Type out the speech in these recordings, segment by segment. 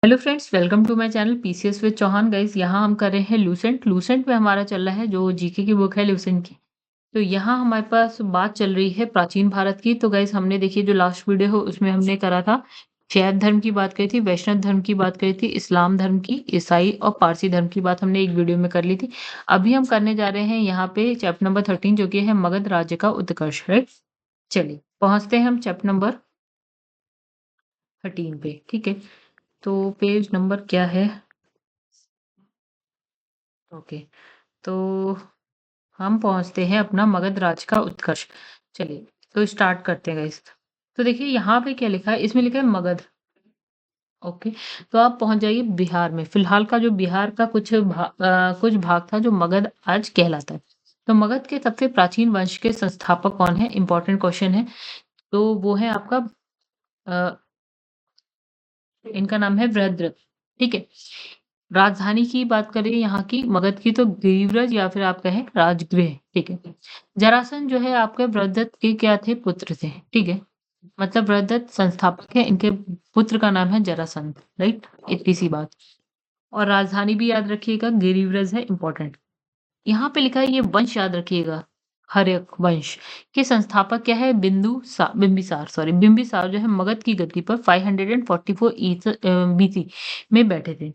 Hello friends, welcome to my channel PCS with Chauhan. Guys, यहाँ हम कर रहे हैं लूसेंट में हमारा चल रहा है जो जीके की बुक है लूसेंट की। तो यहाँ हमारे पास बात चल रही है प्राचीन भारत की। तो गाइस, हमने देखिए जो लास्ट वीडियो है उसमें हमने करा था शैव धर्म की बात करी थी, वैष्णव धर्म की बात करी थी, इस्लाम धर्म की, ईसाई और पारसी धर्म की बात हमने एक वीडियो में कर ली थी। अभी हम करने जा रहे हैं यहाँ पे चैप्टर नंबर 13 जो कि है मगध राज्य का उत्कर्ष। राइट, चलिए पहुंचते हैं हम चैप्टर नंबर 13 पे। ठीक है, तो पेज नंबर क्या है? ओके, तो हम पहुंचते हैं अपना मगध राज का उत्कर्ष। चलिए, तो स्टार्ट करते हैं गाइस। तो देखिए यहाँ पे क्या लिखा है, इसमें लिखा है मगध। ओके, तो आप पहुंच जाइए बिहार में। फिलहाल का जो बिहार का कुछ भाग था जो मगध आज कहलाता है। तो मगध के सबसे प्राचीन वंश के संस्थापक कौन है? इंपॉर्टेंट क्वेश्चन है। तो वो है आपका अ, इनका नाम है बृहद्रथ। ठीक है, राजधानी की बात करें यहाँ की मगध की तो गिरिव्रज या फिर आप कहें राजगृह। ठीक है, जरासंध जो है आपके बृहद्रथ के क्या थे? पुत्र थे। ठीक है, मतलब बृहद्रथ संस्थापक है, इनके पुत्र का नाम है जरासंध। राइट, इतनी सी बात। और राजधानी भी याद रखिएगा गिरिव्रज है, इंपॉर्टेंट। यहाँ पे लिखा है ये वंश याद रखिएगा, हर्यक वंश के संस्थापक क्या है? बिंबिसार। सॉरी, बिंबिसार जो है मगध की गद्दी पर 544 बीसी में बैठे थे।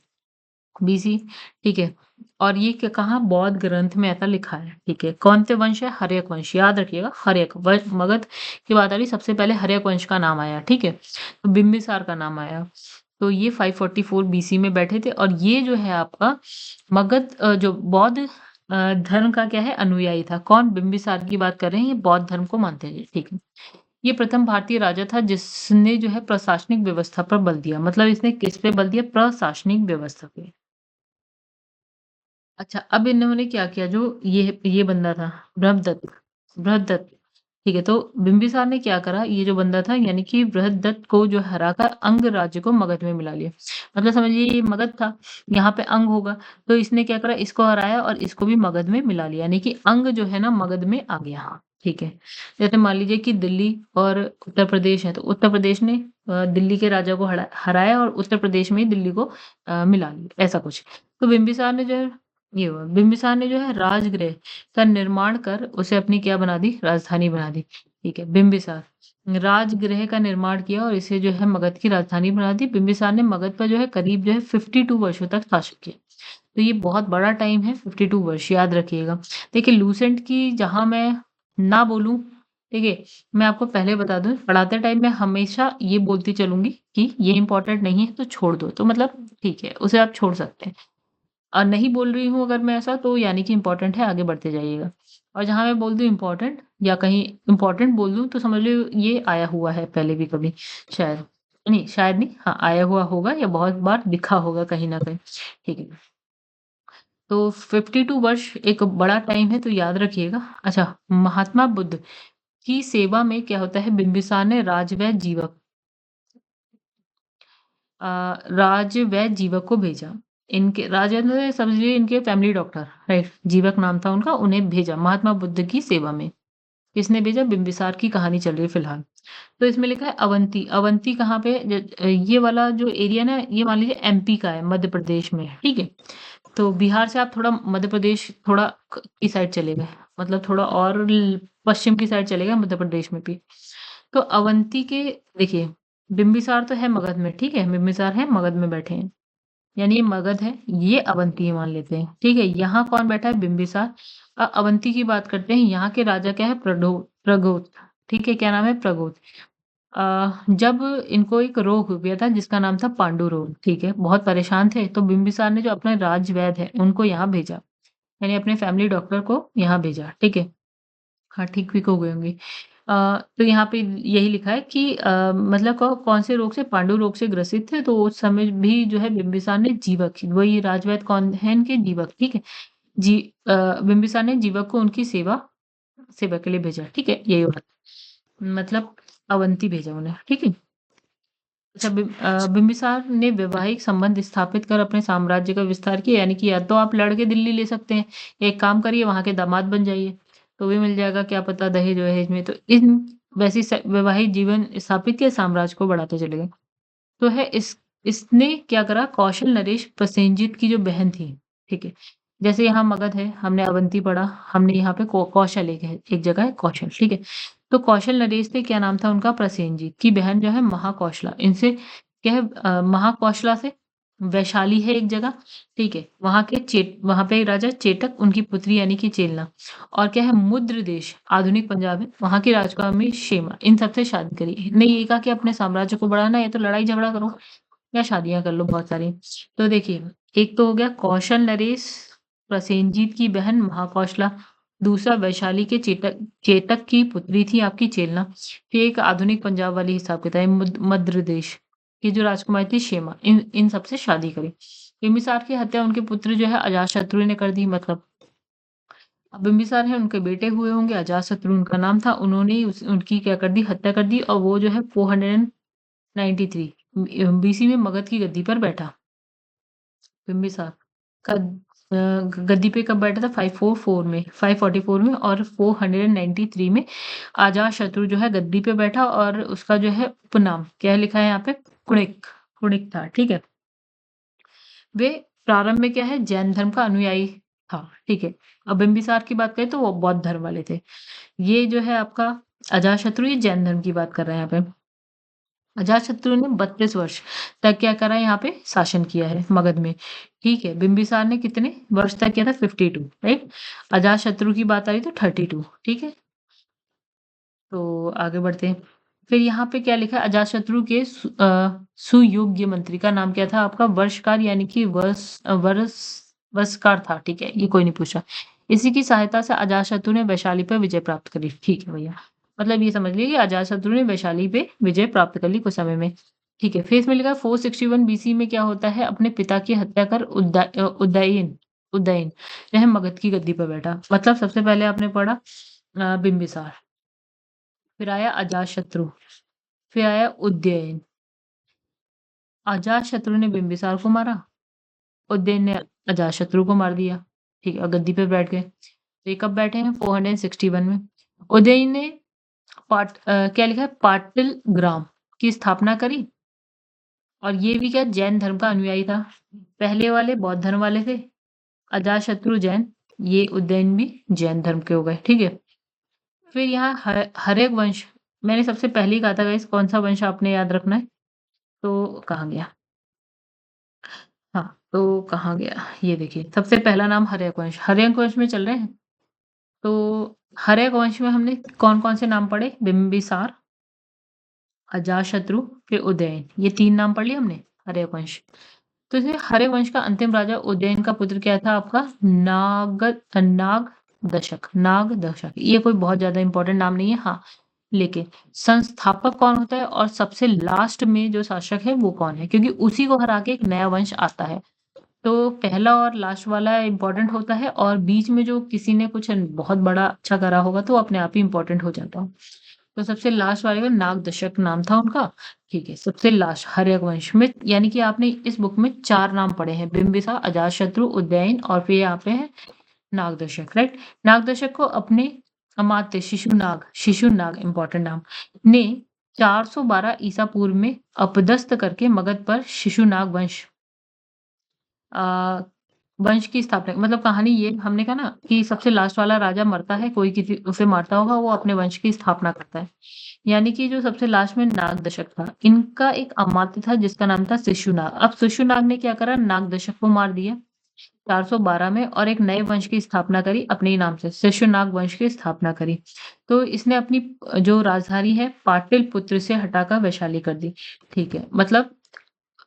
बीसी, ठीक है। और ये कहाँ? बौद्ध ग्रंथ में ऐसा लिखा है। ठीक है, कौन से वंश है? हर्यक वंश, याद रखिएगा। हर्यक वंश, मगध की बात आ रही, सबसे पहले हर्यक वंश का नाम आया। ठीक है, तो बिंबिसार का नाम आया। तो ये 544 बीसी में बैठे थे और ये जो है आपका मगध जो बौद्ध धर्म का क्या है? अनुयायी था। कौन? बिंबिसार की बात कर रहे हैं, ये बौद्ध धर्म को मानते थे। ठीक है, ये प्रथम भारतीय राजा था जिसने जो है प्रशासनिक व्यवस्था पर बल दिया। मतलब इसने किस पे बल दिया? प्रशासनिक व्यवस्था पे। अच्छा, अब इन्होंने क्या किया? जो ये बंदा था बृहदत्त, बृहदत्त। ठीक है, तो बिंबिसार ने क्या करा? ये जो बंदा था यानी कि बृहदत्त को जो हराकर अंग राज्य को मगध में मिला लिया। मतलब समझिए ये मगध था, यहाँ पे अंग होगा, तो इसने क्या करा? इसको हराया और इसको भी मगध में मिला लिया, यानी कि अंग जो है ना मगध में आ गया। हाँ, ठीक है। जैसे मान लीजिए कि दिल्ली और उत्तर प्रदेश है, तो उत्तर प्रदेश ने दिल्ली के राजा को हराया और उत्तर प्रदेश में ही दिल्ली को मिला लिया, ऐसा कुछ। तो बिंबिसार ने जो है ये हुआ, बिंबिसार ने जो है राजगृह का निर्माण कर उसे अपनी क्या बना दी? राजधानी बना दी। ठीक है, बिंबिसार राजगृह का निर्माण किया और इसे जो है मगध की राजधानी बना दी। बिंबिसार ने मगध पर जो है करीब जो है 52 वर्षों तक शासन किया। तो ये बहुत बड़ा टाइम है, 52 वर्ष, याद रखिएगा। देखिए लूसेंट की जहां मैं ना बोलूं, ठीक है, मैं आपको पहले बता दूं, पढ़ाते टाइम मैं हमेशा ये बोलती चलूंगी कि ये इंपॉर्टेंट नहीं है तो छोड़ दो, तो मतलब ठीक है, उसे आप छोड़ सकते हैं। और नहीं बोल रही हूँ अगर मैं ऐसा, तो यानी कि इम्पोर्टेंट है, आगे बढ़ते जाइएगा। और जहाँ मैं बोल दूँ इम्पोर्टेंट या कहीं इम्पोर्टेंट बोल दूँ तो समझ लो ये आया हुआ है पहले भी कभी, शायद। नहीं, शायद नहीं, हाँ आया हुआ होगा या बहुत बार दिखा होगा कहीं ना कहीं। ठीक है, तो 52 वर्ष एक बड़ा टाइम है, तो याद रखिएगा। अच्छा, महात्मा बुद्ध की सेवा में क्या होता है? बिंबिसार ने राजवैद्य जीवक राजवैद्य जीवक को भेजा। इनके राजवैद्य मतलब समझिए इनके फैमिली डॉक्टर, राइट, जीवक नाम था उनका, उन्हें भेजा महात्मा बुद्ध की सेवा में। किसने भेजा? बिंबिसार की कहानी चल रही है फिलहाल। तो इसमें लिखा है अवंती। अवंती कहाँ पे? ये वाला जो एरिया ना, ये मान लीजिए एमपी का है, मध्य प्रदेश में है। ठीक है, तो बिहार से आप थोड़ा मध्य प्रदेश थोड़ा की साइड चले गए, मतलब थोड़ा और पश्चिम की साइड चले गए मध्य प्रदेश में भी। तो अवंती के, देखिए बिंबिसार तो है मगध में, ठीक है, बिंबिसार है मगध में बैठे हैं, यानी ये मगध है, ये अवंती है मान लेते हैं। ठीक है, यहाँ कौन बैठा है? बिंबिसार। अवंती की बात करते हैं, यहाँ के राजा क्या है? प्रगोत। ठीक है, क्या नाम है? प्रगोत। जब इनको एक रोग हो गया था जिसका नाम था पांडु रोग, ठीक है, बहुत परेशान थे, तो बिंबिसार ने जो अपने राजवैद्य है उनको यहाँ भेजा, यानी अपने फैमिली डॉक्टर को यहाँ भेजा। ठीक है, हाँ ठीक भी हो गए होंगे। तो यहाँ पे यही लिखा है कि मतलब कौन से रोग से? पांडु रोग से ग्रसित थे, तो उस समय भी जो है बिंबिसार ने जीवक, वही राजवैद्य कौन है? इनके जीवक। ठीक है, जी बिंबिसार ने जीवक को उनकी सेवा सेवा के लिए भेजा। ठीक है, यही बात, मतलब अवंती भेजा उन्हें। ठीक है, अच्छा, बिंबिसार ने वैवाहिक संबंध स्थापित कर अपने साम्राज्य का विस्तार किया, यानी कि या तो आप लड़के दिल्ली ले सकते हैं, एक काम करिए वहां के दामाद बन जाइए, तो भी मिल जाएगा, क्या पता दहेज वहेज में। तो इन वैसी वैवाहिक जीवन स्थापित किया, साम्राज्य को बढ़ाते चले गए। तो है इस इसने क्या करा कौशल नरेश प्रसेनजीत की जो बहन थी, ठीक है? जैसे यहाँ मगध है, हमने अवंती पढ़ा, हमने यहाँ पे कौशल एक है, एक जगह है कौशल, ठीक है? तो कौशल नरेश थे, क्या नाम था उनका? प्रसेनजीत की बहन जो है महाकौशला, इनसे क्या है महाकौशला से वैशाली है एक जगह, ठीक है? वहाँ पे राजा चेटक, उनकी पुत्री यानी कि चेलना और क्या है मुद्र देश, आधुनिक पंजाब है, वहाँ की राजकुमारी क्षेमा, इन सबसे शादी करी। नहीं ये कहा कि अपने साम्राज्य को बढ़ाना है, या तो लड़ाई झगड़ा करो या शादियाँ कर लो बहुत सारी। तो देखिए, एक तो हो गया कौशल नरेश प्रसेनजीत की बहन महाकौशला, दूसरा वैशाली के चेटक चेतक की पुत्री थी आपकी चेलना, फिर एक आधुनिक पंजाब वाली हिसाब-किताब है मध्य देश की जो राजकुमारी थी क्षेमा, इन इन सब से शादी करी। बिंबिसार की हत्या उनके पुत्र जो है अजातशत्रु ने कर दी, मतलब अब बिंबिसार हैं, उनके बेटे हुए होंगे, अजातशत्रु उनका नाम था, उन्होंने ही उनकी क्या कर दी, हत्या कर दी और वो जो है 493 बीसी में मगध की गद्दी पर बैठा। बिंबिसार का गद्दी पे कब बैठा था? 544 में, 544 में और 493 में अजातशत्रु जो है गद्दी पे बैठा और उसका जो है उपनाम क्या लिखा है यहाँ पे? कुणिक, कुणिक था, ठीक है? वे प्रारंभ में क्या है जैन धर्म का अनुयायी था, ठीक है? अब बिंबिसार की बात करें तो वो बौद्ध धर्म वाले थे। ये जो है आपका अजातशत्रु, ये जैन धर्म की बात कर रहे हैं यहाँ पे। अजातशत्रु ने 32 वर्ष तक क्या करा यहाँ पे शासन किया है मगध में, ठीक है? बिंबिसार ने कितने वर्ष तक किया था? 52, राइट? अजातशत्रु की बात आई तो 32, ठीक है? तो आगे बढ़ते हैं। फिर यहाँ पे क्या लिखा है अजातशत्रु के सुयोग्य मंत्री का नाम क्या था आपका? वर्षकार यानी कि वस्कार था, ठीक है? ये कोई नहीं पूछा। इसी की सहायता से अजातशत्रु ने वैशाली पर विजय प्राप्त करी, ठीक है भैया। मतलब ये समझ लीजिए कि अजातशत्रु ने वैशाली पे विजय प्राप्त कर ली कुछ समय में, ठीक है? फिर इसमें लिखा है 461 बीसी में क्या होता है? अपने पिता की हत्या कर उदयन उदयन जो है मगध की गद्दी पर बैठा। मतलब सबसे पहले आपने पढ़ा बिंबिसार, फिर आया अजातशत्रु, फिर आया उदयन। अजातशत्रु ने बिंबिसार को मारा, उदयन ने अजातशत्रु को मार दिया, ठीक है? और गद्दी पे बैठ गए। तो ये कब बैठे हैं? 461 में। उदयन ने क्या लिखा है? पाटल ग्राम की स्थापना करी और ये भी क्या जैन धर्म का अनुयायी था। पहले वाले बौद्ध धर्म वाले थे, अजातशत्रु जैन, ये उदयन भी जैन धर्म के हो गए, ठीक है? फिर यहाँ हर्यक वंश, मैंने सबसे पहले ही कहा था गाइस कौन सा वंश आपने याद रखना है, तो कहाँ गया? हाँ, तो कहाँ गया? ये देखिए, सबसे पहला नाम हर्यक वंश, हर्यक वंश में चल रहे हैं। तो हर्यक वंश में हमने कौन-कौन से नाम पढ़े? बिंबिसार, अजातशत्रु, फिर उदयन, ये 3 नाम पढ़ लिए हमने, हर्यक वंश। तो इसमें हर्यक वंश का अंतिम राजा उदयन का पुत्र क्या था आपका? नागदशक, नागदशक। ये कोई बहुत ज़्यादा इम्पोर्टेंट नाम नहीं है, हाँ, लेकिन संस्थापक कौन होता है और सबसे लास्ट में जो शासक है वो कौन है? क्योंकि उसी को हरा के एक नया वंश आता है। तो पहला और लास्ट वाला इम्पोर्टेंट होता है और बीच में जो किसी ने कुछ बहुत बड़ा अच्छा करा होगा तो वो अपने आप ही इम्पोर्टेंट हो जाता है। तो सबसे लास्ट वाले का नागदशक नाम था उनका, ठीक है? सबसे लास्ट हर्यक वंश में यानी कि आपने इस बुक में 4 नाम पढ़े हैं, बिंबिसार, अजातशत्रु, उदयन और फिर यहाँ पे है नागदशक, राइट? नागदशक को अपने अमात्य शिशुनाग इम्पोर्टेंट नाम, ने 412 ईसा पूर्व में अपदस्थ करके मगध पर शिशुनाग अ, वंश की स्थापना, मतलब कहानी ये हमने कहा ना कि सबसे लास्ट वाला राजा मरता है, कोई किसी उसे मारता होगा, वो अपने वंश की स्थापना करता है। यानी कि जो सबसे लास्ट में नागदशक था, इनका एक अमात्य था जिसका नाम था शिशुनाग। अब शिशुनाग ने क्या करा? नागदशक को मार दिया 412 में और एक नए वंश की स्थापना करी अपने ही नाम से, शिशुनाग वंश की स्थापना करी। तो इसने अपनी जो राजधानी है पाटलिपुत्र से हटाकर वैशाली कर दी, ठीक है? मतलब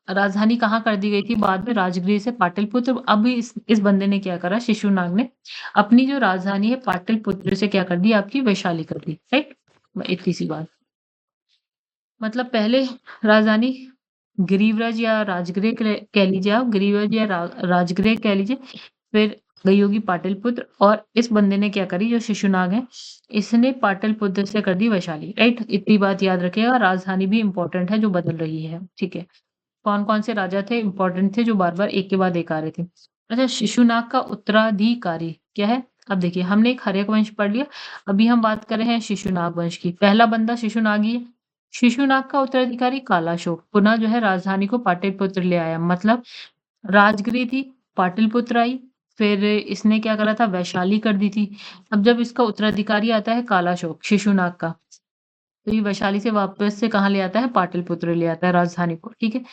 राजधानी कहाँ कर दी गई थी बाद में? राजगृह से पाटलिपुत्र। अब इस बंदे ने क्या करा? शिशुनाग ने अपनी जो राजधानी है पाटलिपुत्र से क्या कर दी? आपकी वैशाली कर दी, राइट? इतनी सी बात। मतलब पहले राजधानी गिरिव्रज या राजगृह कह लीजिए आप, गिरिव्रज या राजगृह कह लीजिए, फिर गई होगी पाटलिपुत्र और इस बंदे ने क्या करी जो शिशुनाग है, इसने पाटलिपुत्र से कर दी वैशाली, राइट? इतनी बात याद रखिएगा, राजधानी भी इम्पोर्टेंट है जो बदल रही है, ठीक है? कौन-कौन से राजा थे इम्पोर्टेंट थे जो बार-बार एक के बाद एक आ रहे थे। अच्छा, शिशुनाग का उत्तराधिकारी क्या है? अब देखिए हमने एक हर्यक वंश पढ़ लिया, अभी हम बात कर रहे हैं शिशुनाग वंश की। पहला बंदा शिशुनाग ही है, शिशुनाग का उत्तराधिकारी कालाशोक पुनः जो है राजधानी को पाटलिपुत्र ले आया। मतलब राजगिरी थी, पाटलिपुत्र आई, फिर इसने क्या करा था वैशाली कर दी थी। अब जब इसका उत्तराधिकारी आता है कालाशोक, शिशुनाग का, तो ये वैशाली से वापस से कहाँ ले आता है? पाटलिपुत्र ले आता है राजधानी को, ठीक है?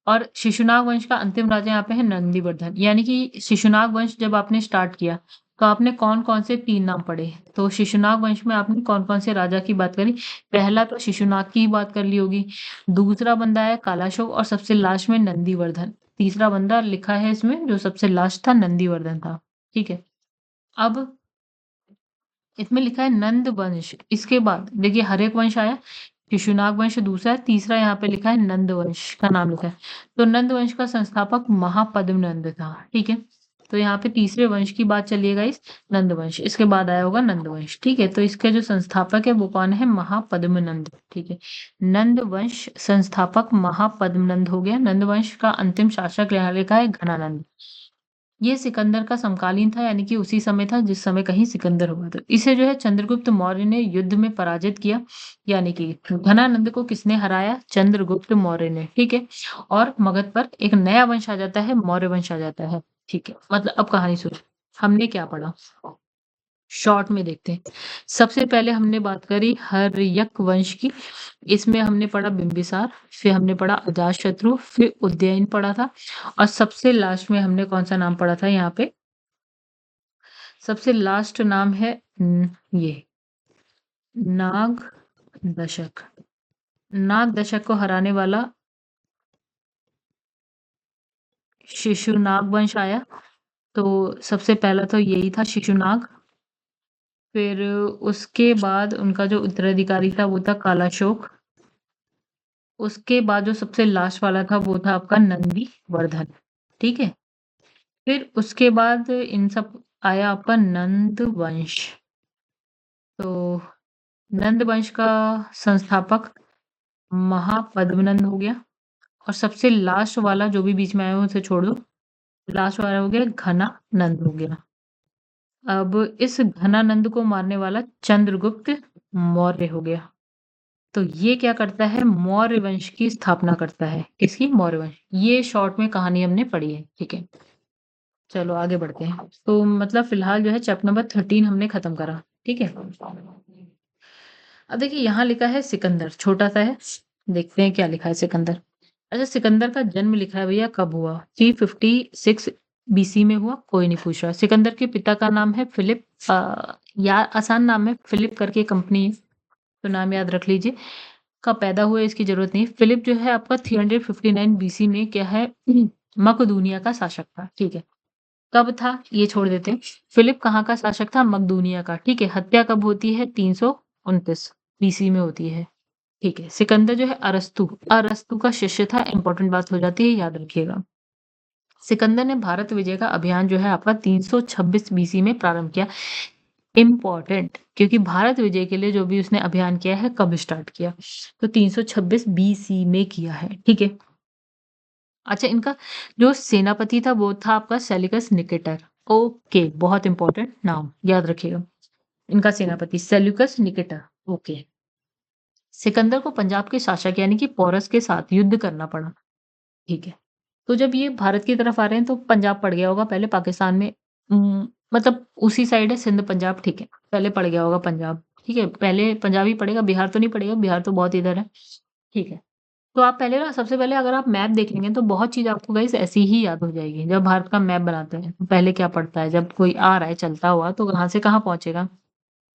और शिशुनाग वंश का अंतिम राजा यहाँ पे है नंदीवर्धन। यानी कि शिशुनाग वंश जब आपने स्टार्ट किया, तो आपने कौन-कौन से 3 नाम पढ़े? तो शिशुनाग वंश में आपने कौन-कौन से राजा की बात करी? पहला तो शिशुनाग की ही बात कर ली होगी, दूसरा बंदा है कालाशोक और सबसे लास्ट में नंदीवर्धन। तीसरा बंदा लिखा है इसमें जो सबसे लास्ट था नंदीवर्धन था, ठीक है? अब इसमें लिखा है नंद वंश, इसके बाद देखिए हर एक वंश आया, शिशुनाग वंश दूसरा है, तीसरा यहाँ पे लिखा है नंद वंश का नाम लिखा है। तो नंद वंश का संस्थापक महापद्मनंद था, ठीक है? तो यहाँ पे तीसरे वंश की बात चलिए गाइस, नंद वंश, इसके बाद आया होगा नंद वंश, ठीक है? तो इसके जो संस्थापक है वो कौन है? महापद्मनंद, ठीक है? नंद वंश संस्थापक महापद्मनंद हो गया। नंद वंश का अंतिम शासक यहाँ लिखा है घनानंद। ये सिकंदर का समकालीन था, यानी कि उसी समय था जिस समय कहीं सिकंदर हुआ था। इसे जो है चंद्रगुप्त मौर्य ने युद्ध में पराजित किया, यानी कि धनानंद को किसने हराया? चंद्रगुप्त मौर्य ने, ठीक है? और मगध पर एक नया वंश आ जाता है, मौर्य वंश आ जाता है, ठीक है? मतलब अब कहानी सुनो, हमने क्या पढ़ा? शॉर्ट में देखते हैं। सबसे पहले हमने बात करी हर्यक वंश की, इसमें हमने पढ़ा बिंबिसार, फिर हमने पढ़ा अजातशत्रु, फिर उदयन पढ़ा था और सबसे लास्ट में हमने कौन-सा नाम पढ़ा था यहाँ पे? सबसे लास्ट नाम है ये नाग दशक। नाग दशक को हराने वाला शिशुनाग वंश आया, तो सबसे पहला तो यही था शिशुनाग। फिर उसके बाद उनका जो उत्तराधिकारी था वो था कालाशोक। उसके बाद जो सबसे लास्ट वाला था वो था आपका नंदीवर्धन, ठीक है? फिर उसके बाद इन सब आया आपका नंद वंश। तो नंद वंश का संस्थापक महापद्मनंद हो गया और सबसे लास्ट वाला जो भी बीच में आया हो उसे छोड़ दो। लास्ट वाला हो गया घनानंद हो गया। अब इस घनानंद को मारने वाला चंद्रगुप्त मौर्य हो गया। तो ये क्या करता है? मौर्य वंश की स्थापना करता है। किसकी? मौर्य वंश। ये शॉर्ट में कहानी हमने पढ़ी है, ठीक है? चलो आगे बढ़ते हैं। तो मतलब फिलहाल जो है चैप्टर नंबर 13 हमने खत्म करा, ठीक है? अब देखिए यहाँ लिखा है सिकंदर, छोटा-सा है। देखते हैं क्या लिखा है सिकंदर। अच्छा, सिकंदर का जन्म लिखा है भैया कब हुआ? 356 बीसी में हुआ, कोई नहीं पूछ रहा। सिकंदर के पिता का नाम है फिलिप, या आसान नाम है, फिलिप करके कंपनी है, तो नाम याद रख लीजिए। कब पैदा हुए इसकी ज़रूरत नहीं। फिलिप जो है आपका 359 बीसी में क्या है? मकदूनिया का शासक था, ठीक है? कब था? ये छोड़ देते हैं। फिलिप कहाँ का शासक था? मकदूनिया का, ठीक है? हत्या कब होती है? 329 बीसी में होती है। ठीक है, सिकंदर जो है अरस्तु, अरस्तु का शिष्य था, इम्पोर्टेंट बात हो जाती है, याद रखिएगा। सिकंदर ने भारत विजय का अभियान जो है आपका 326 बीसी में प्रारंभ किया। इम्पोर्टेंट, क्योंकि भारत विजय के लिए जो भी उसने अभियान किया है, कब स्टार्ट किया? तो 326 बीसी में किया है, ठीक है? अच्छा, इनका जो सेनापति था वो था आपका सेलिकस निकेटर। ओके, बहुत इंपॉर्टेंट नाम, याद रखिएगा। इनका सेनापति सेल्यूकस निकेटर, ओके। सिकंदर को पंजाब के शासक यानी कि पोरस के साथ युद्ध करना पड़ा, ठीक है। तो जब ये भारत की तरफ आ रहे हैं तो पंजाब पड़ गया होगा पहले पाकिस्तान में, मतलब उसी साइड है सिंध पंजाब, ठीक है। पहले पड़ गया होगा पंजाब, ठीक है। पहले पंजाब ही पड़ेगा, बिहार तो नहीं पड़ेगा, बिहार तो बहुत इधर है, ठीक है। तो आप पहले ना सबसे पहले अगर आप मैप देख लेंगे तो बहुत चीज़ आपको गाइस ऐसी ही याद हो जाएगी। जब भारत का मैप बनाते हैं तो पहले क्या पड़ता है, जब कोई आ रहा है चलता हुआ तो कहाँ से कहाँ पहुँचेगा?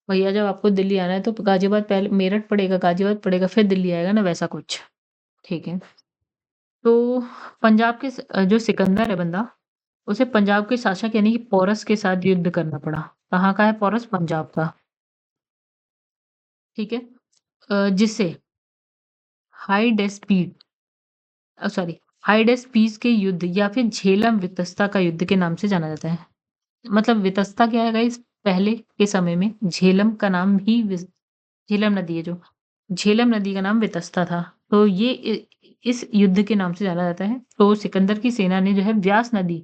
भैया जब आपको दिल्ली आना है तो गाज़ियाबाद पहले मेरठ पड़ेगा, गाज़ियाबाद पड़ेगा, फिर दिल्ली आएगा ना, वैसा कुछ, ठीक है। तो पंजाब के जो सिकंदर है बंदा, उसे पंजाब के शासक यानी कि पोरस के साथ युद्ध करना पड़ा। कहाँ का है पोरस? पंजाब का, ठीक है। जिसे हाइडेस्पीड सॉरी हाइडेस्पीस के युद्ध या फिर झेलम वितस्ता का युद्ध के नाम से जाना जाता है। मतलब वितस्ता क्या है गाइस? पहले के समय में झेलम का नाम ही झेलम नदी है जो, झेलम नदी का नाम वितस्ता था। तो ये इस युद्ध के नाम से जाना जाता है। तो सिकंदर की सेना ने जो है व्यास नदी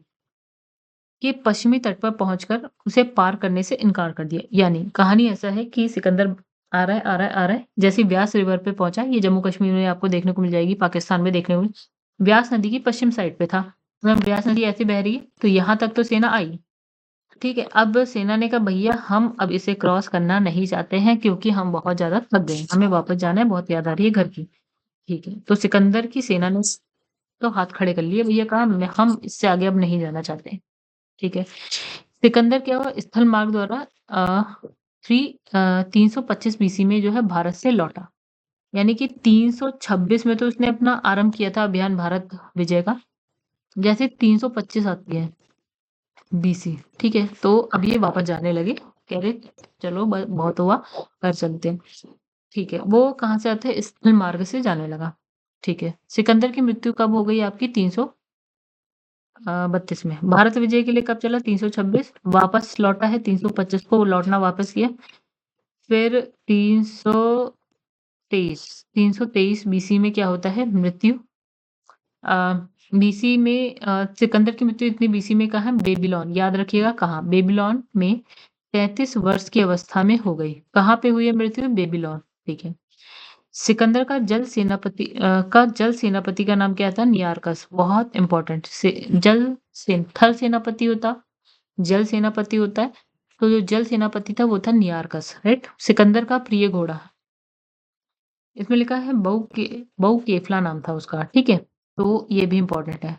के पश्चिमी तट पर पहुंचकर उसे पार करने से इनकार कर दिया। यानी कहानी ऐसा है कि सिकंदर आ रहा है, आ रहा है, आ रहा है। जैसे ही ब्यास रिवर पे पहुँचा, ये जम्मू कश्मीर में आपको देखने को मिल जाएगी, पाकिस्तान में देखने को ब्यास नदी की पश्चिम साइड पे था। मतलब ब्यास नदी ऐसे बह रही है, तो यहाँ तक तो सेना आई, ठीक है। अब सेना ने कहा भैया हम अब इसे क्रॉस करना नहीं चाहते हैं क्योंकि हम बहुत ज़्यादा थक गए हैं, हमें वापस जाना है, बहुत याद आ रही है घर की, ठीक है। तो सिकंदर की सेना ने तो हाथ खड़े कर लिए, भैया कहा हम इससे आगे अब नहीं जाना चाहते, ठीक है। सिकंदर क्या हुआ स्थल मार्ग द्वारा 325 बीसी में जो है भारत से लौटा। यानी कि 326 में तो उसने अपना आरंभ किया था अभियान भारत विजय का। जैसे 325 आती है बीसी, ठीक है, तो अब ये वापस जाने लगे, कह रहे चलो बहुत हुआ, घर चलते हैं, ठीक है। वो कहाँ से आते हैं स्थल मार्ग से जाने लगा, ठीक है। सिकंदर की मृत्यु कब हो गई आपकी 332 में। भारत विजय के लिए कब चला 326, वापस लौटा है 325 को लौटना वापस किया। फिर 323 बीसी में क्या होता है मृत्यु। बीसी में सिकंदर की मृत्यु इतनी बीसी में कहाँ है बेबीलोन, याद रखिएगा कहाँ बेबीलोन में 33 वर्ष की अवस्था में हो गई। कहाँ पे हुई है मृत्यु बेबीलोन, ठीक है। सिकंदर का जल सेनापति का नाम क्या था नियारकस, बहुत इंपॉर्टेंट से थल सेनापति होता जल सेनापति होता है, तो जो जल सेनापति था वो था नियारकस, राइट। सिकंदर का प्रिय घोड़ा, इसमें लिखा है बहु केफला नाम था उसका, ठीक है। तो ये भी इंपॉर्टेंट है,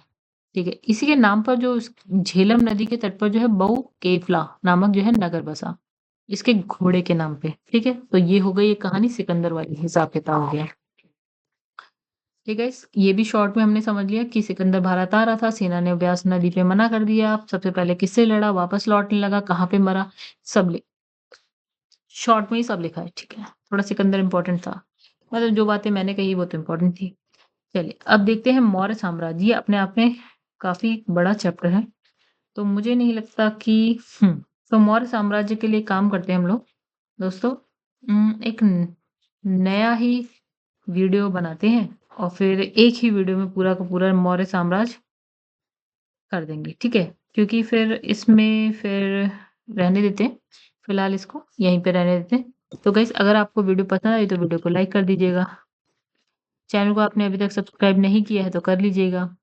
ठीक है। इसी के नाम पर जो झेलम नदी के तट पर जो है बहु केफला नामक जो है नगर बसा, इसके घोड़े के नाम पे, ठीक है। तो ये हो गई ये कहानी सिकंदर वाली, हिसाब किताब हो गया, ठीक है। ये भी शॉर्ट में हमने समझ लिया कि सिकंदर भारत आ रहा था, सेना ने ब्यास नदी पे मना कर दिया, सबसे पहले किससे लड़ा, वापस लौटने लगा, कहाँ पे मरा, सब शॉर्ट में ही सब लिखा है, ठीक है। थोड़ा सिकंदर इंपॉर्टेंट था, मतलब जो बातें मैंने कही वो तो इंपॉर्टेंट थी। चलिए अब देखते हैं मौर्य साम्राज्य, ये अपने आप में काफी बड़ा चैप्टर है, तो मुझे नहीं लगता कि तो मौर्य साम्राज्य के लिए काम करते हैं हम लोग दोस्तों, एक नया ही वीडियो बनाते हैं और फिर एक ही वीडियो में पूरा का पूरा मौर्य साम्राज्य कर देंगे, ठीक है। क्योंकि फिर इसमें फिर रहने देते हैं, फिलहाल इसको यहीं पे रहने देते हैं। तो गाइस अगर आपको वीडियो पसंद आई तो वीडियो को लाइक कर दीजिएगा, चैनल को आपने अभी तक सब्सक्राइब नहीं किया है तो कर लीजिएगा,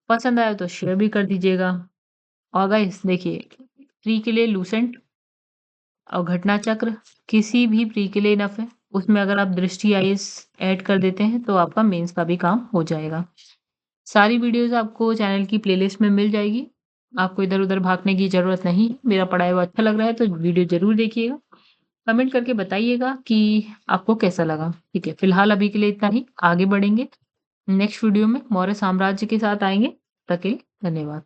पसंद आया तो शेयर भी कर दीजिएगा। और गाइस देखिए प्री के लिए लूसेंट और घटना चक्र किसी भी प्री के लिए इनफ है, उसमें अगर आप दृष्टि आईएएस ऐड कर देते हैं तो आपका मेंस का भी काम हो जाएगा। सारी वीडियोस आपको चैनल की प्लेलिस्ट में मिल जाएगी, आपको इधर-उधर भागने की ज़रूरत नहीं। मेरा पढ़ाया हुआ अच्छा लग रहा है तो वीडियो ज़रूर देखिएगा। कमेंट करके बताइएगा कि आपको कैसा लगा, ठीक है। फिलहाल अभी के लिए इतना ही, आगे बढ़ेंगे। नेक्स्ट वीडियो में मौर्य साम्राज्य के साथ आएँगे। तब तक के लिए धन्यवाद।